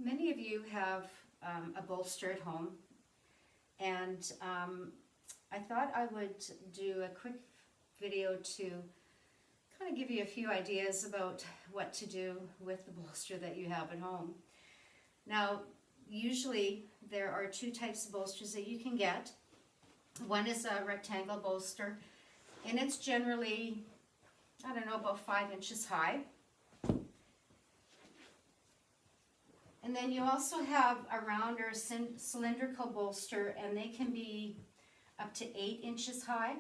Many of you have a bolster at home, and I thought I would do a quick video to kind of give you a few ideas about what to do with the bolster that you have at home. Now, usually there are two types of bolsters that you can get. One is a rectangle bolster, and it's generally, I don't know, about 5 inches high. And then you also have a round or cylindrical bolster, and they can be up to 8 inches high.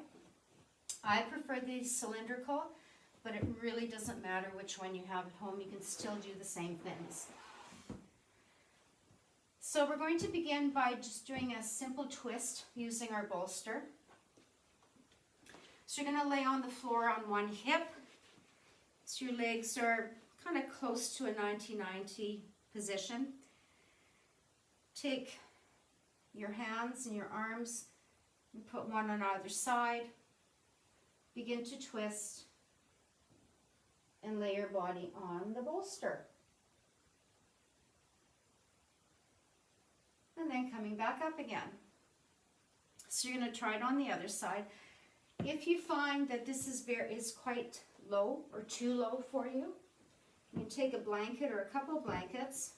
I prefer the cylindrical, but it really doesn't matter which one you have at home. You can still do the same things. So we're going to begin by just doing a simple twist using our bolster. So you're going to lay on the floor on one hip. So your legs are kind of close to a 90-90 position. Take your hands and your arms and put one on either side. Begin to twist and lay your body on the bolster. And then coming back up again. So you're going to try it on the other side. If you find that this is quite low or too low for you, you can take a blanket or a couple of blankets,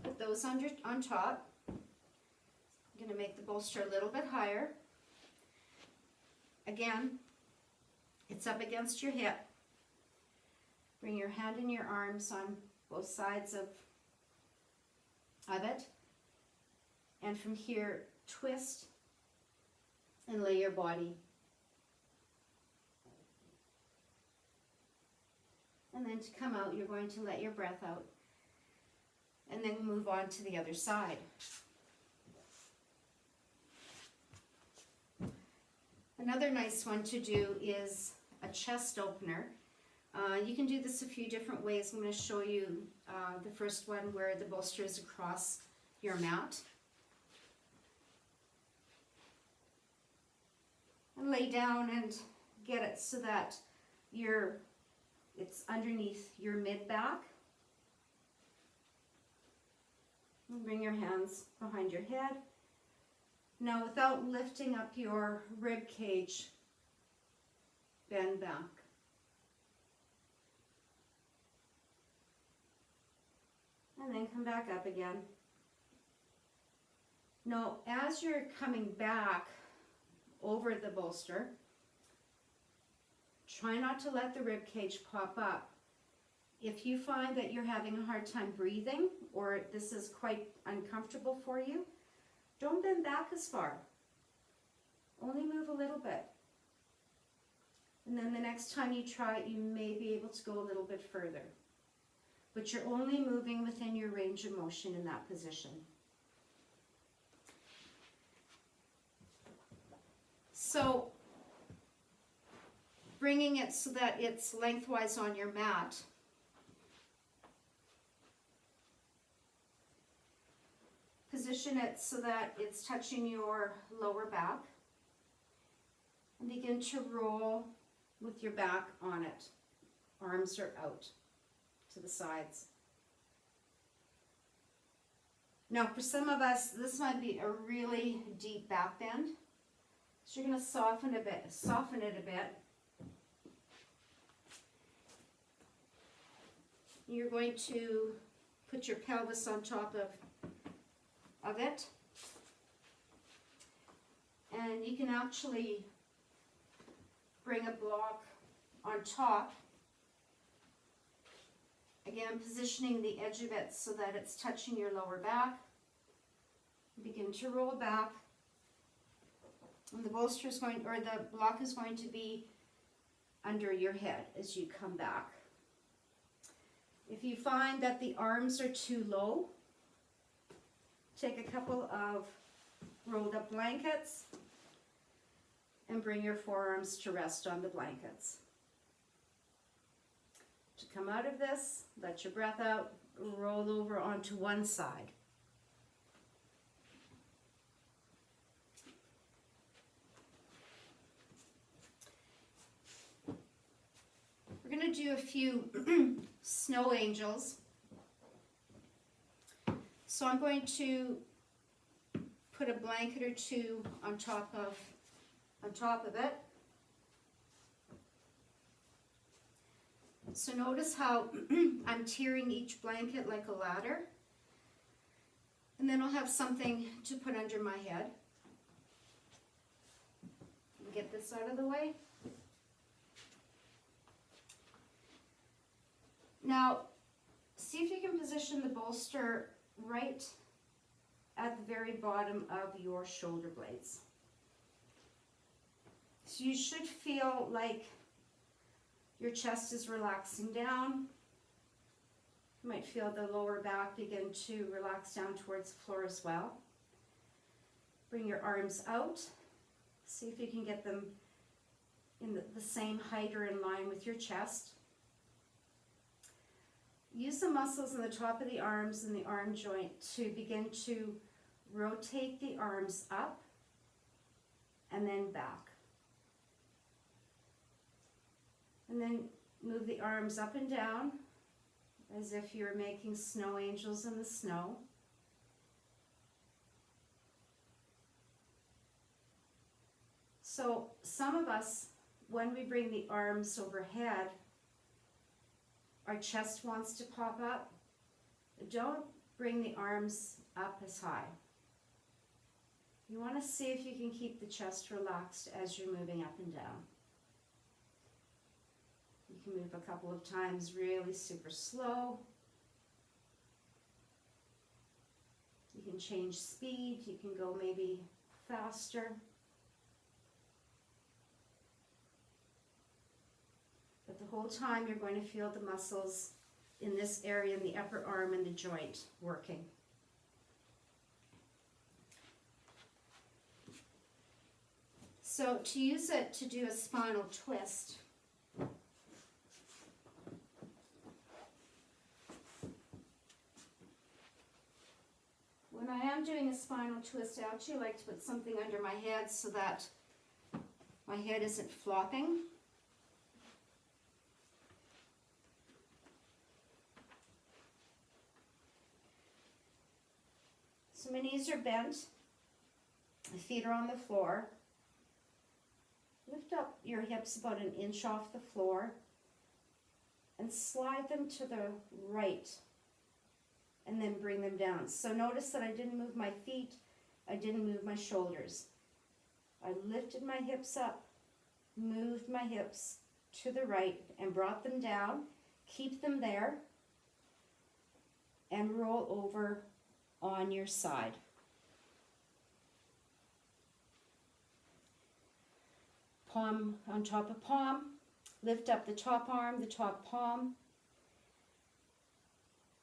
put those on top. I'm going to make the bolster a little bit higher. Again, it's up against your hip. Bring your hand and your arms on both sides of it. And from here, twist and lay your body. And then to come out, you're going to let your breath out. And then move on to the other side. Another nice one to do is a chest opener. You can do this a few different ways. I'm going to show you the first one where the bolster is across your mat. And lay down and get it so that it's underneath your mid-back. And bring your hands behind your head. Now, without lifting up your rib cage, bend back. And then come back up again. Now, as you're coming back over the bolster, try not to let the rib cage pop up. If you find that you're having a hard time breathing or this is quite uncomfortable for you, don't bend back as far. Only move a little bit. And then the next time you try it, you may be able to go a little bit further. But you're only moving within your range of motion in that position. So, bringing it so that it's lengthwise on your mat. Position it so that it's touching your lower back. And begin to roll with your back on it. Arms are out to the sides. Now, for some of us, this might be a really deep back bend. So you're going to soften it a bit. You're going to put your pelvis on top of it. And you can actually bring a block on top. Again, positioning the edge of it so that it's touching your lower back. Begin to roll back. And the bolster is going, or the block is going to be under your head as you come back. If you find that the arms are too low, take a couple of rolled up blankets and bring your forearms to rest on the blankets. To come out of this, let your breath out, roll over onto one side. We're going to do a few snow angels. So I'm going to put a blanket or two on top of it. So notice how I'm tiering each blanket like a ladder. And then I'll have something to put under my head. Get this out of the way. Now, see if you can position the bolster right at the very bottom of your shoulder blades. So you should feel like your chest is relaxing down. You might feel the lower back begin to relax down towards the floor as well. Bring your arms out. See if you can get them in the same height or in line with your chest. Use the muscles in the top of the arms and the arm joint to begin to rotate the arms up and then back. And then move the arms up and down as if you're making snow angels in the snow. So some of us, when we bring the arms overhead, our chest wants to pop up. Don't bring the arms up as high. You want to see if you can keep the chest relaxed as you're moving up and down. You can move a couple of times really super slow. You can change speed. You can go maybe faster. But the whole time you're going to feel the muscles in this area in the upper arm and the joint working. So to use it to do a spinal twist, when I am doing a spinal twist, I actually like to put something under my head so that my head isn't flopping. So my knees are bent, my feet are on the floor. Lift up your hips about an inch off the floor and slide them to the right and then bring them down. So notice that I didn't move my feet, I didn't move my shoulders. I lifted my hips up, moved my hips to the right and brought them down. Keep them there and roll over on your side. Palm on top of palm. Lift up the top arm, the top palm.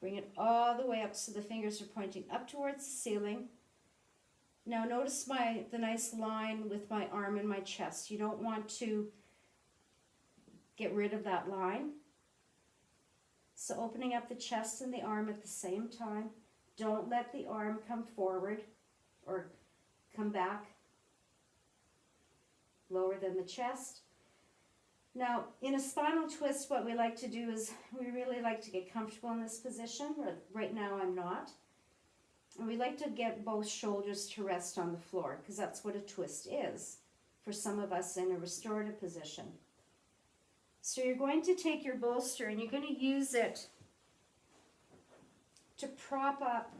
Bring it all the way up so the fingers are pointing up towards the ceiling. Now notice the nice line with my arm and my chest. You don't want to get rid of that line. So opening up the chest and the arm at the same time. Don't let the arm come forward or come back lower than the chest. Now, in a spinal twist, what we like to do is we really like to get comfortable in this position. Right now, I'm not. And we like to get both shoulders to rest on the floor because that's what a twist is for some of us in a restorative position. So you're going to take your bolster and you're going to use it to prop up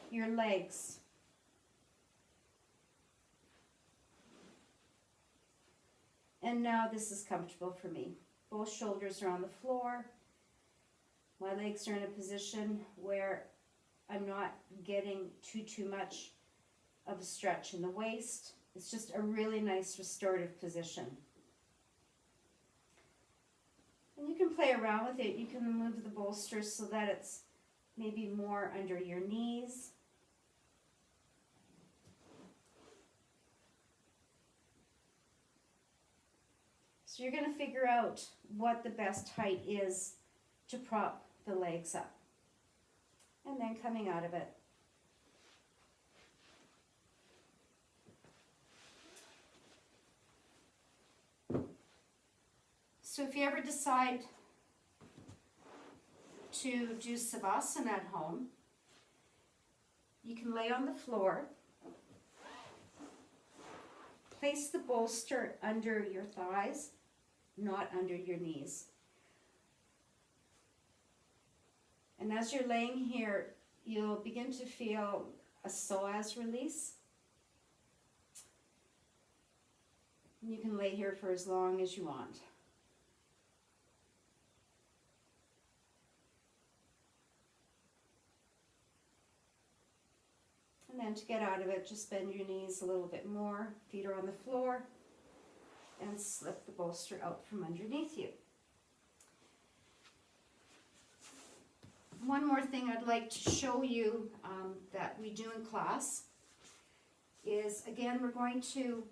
your legs. And now this is comfortable for me. Both shoulders are on the floor. My legs are in a position where I'm not getting too much of a stretch in the waist. It's just a really nice restorative position. And you can play around with it. You can move the bolster so that it's maybe more under your knees. So you're going to figure out what the best height is to prop the legs up. And then coming out of it. So if you ever decide to do Savasana at home, You can lay on the floor. Place the bolster under your thighs, not under your knees. And as you're laying here, you'll begin to feel a psoas release. You can lay here for as long as you want. And then to get out of it, just bend your knees a little bit more, feet are on the floor, and slip the bolster out from underneath you. One more thing I'd like to show you that we do in class is, again, we're going to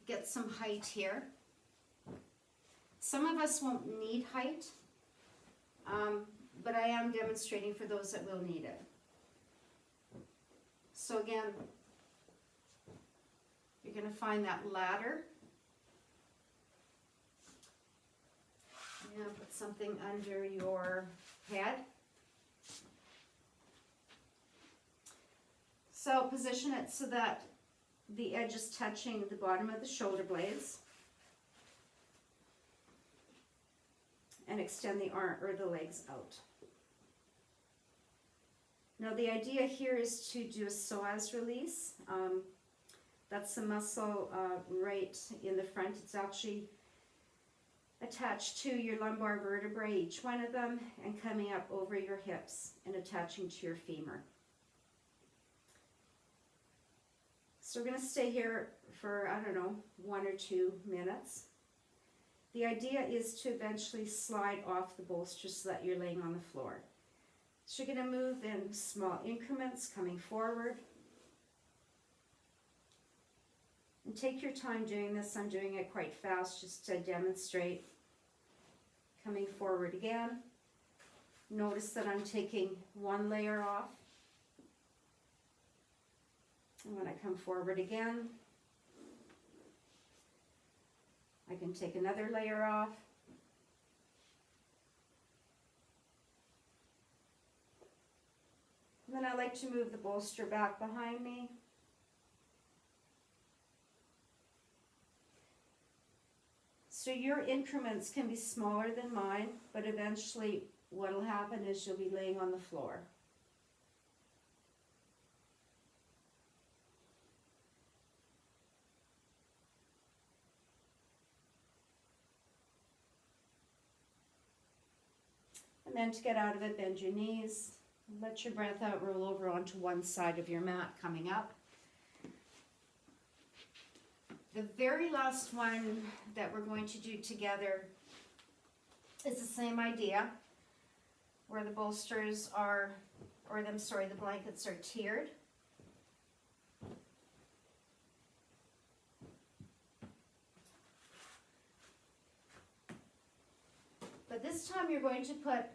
get some height here. Some of us won't need height, but I am demonstrating for those that will need it. So again, you're going to find that ladder. You're going to put something under your head. So position it so that the edge is touching the bottom of the shoulder blades. And extend the arm or the legs out. Now the idea here is to do a psoas release. That's the muscle right in the front. It's actually attached to your lumbar vertebrae, each one of them, and coming up over your hips and attaching to your femur. So we're going to stay here for, I don't know, 1 or 2 minutes. The idea is to eventually slide off the bolster so that you're laying on the floor. So you're going to move in small increments, coming forward. And take your time doing this. I'm doing it quite fast just to demonstrate. Coming forward again. Notice that I'm taking 1 layer off. And when I come forward again, I can take another layer off. And then I like to move the bolster back behind me. So your increments can be smaller than mine, but eventually what will happen is you'll be laying on the floor. And then to get out of it, bend your knees. Let your breath out, roll over onto one side of your mat, coming up. The very last one that we're going to do together is the same idea, where the bolsters are, the blankets are tiered. But this time you're going to put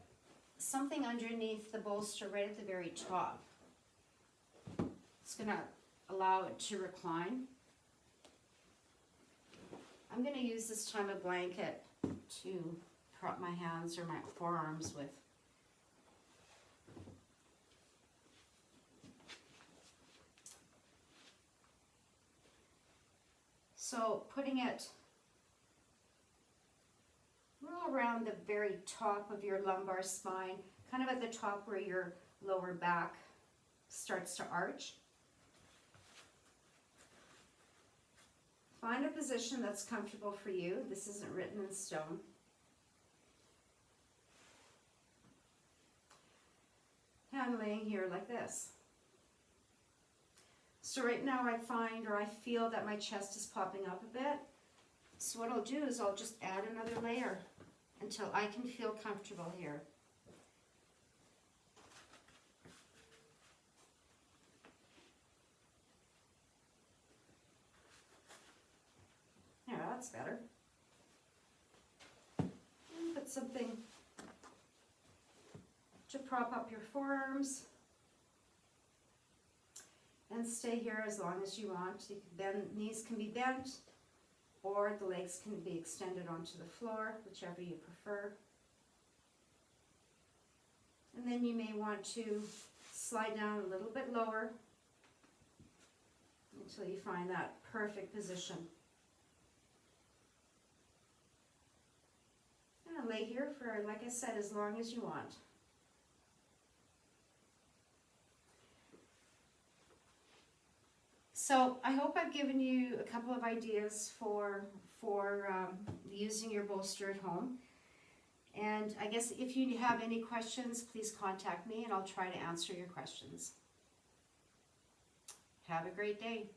something underneath the bolster right at the very top. It's going to allow it to recline. I'm going to use this time a blanket to prop my hands or my forearms with. So putting it all around the very top of your lumbar spine, kind of at the top where your lower back starts to arch. Find a position that's comfortable for you. This isn't written in stone. And laying here like this. So right now I find, or I feel that my chest is popping up a bit. So what I'll do is I'll just add another layer until I can feel comfortable here. There, that's better. And put something to prop up your forearms. And stay here as long as you want. You can bend, knees can be bent, or the legs can be extended onto the floor, whichever you prefer. And then you may want to slide down a little bit lower until you find that perfect position. And lay here for, like I said, as long as you want. So I hope I've given you a couple of ideas for using your bolster at home. And I guess if you have any questions, please contact me and I'll try to answer your questions. Have a great day.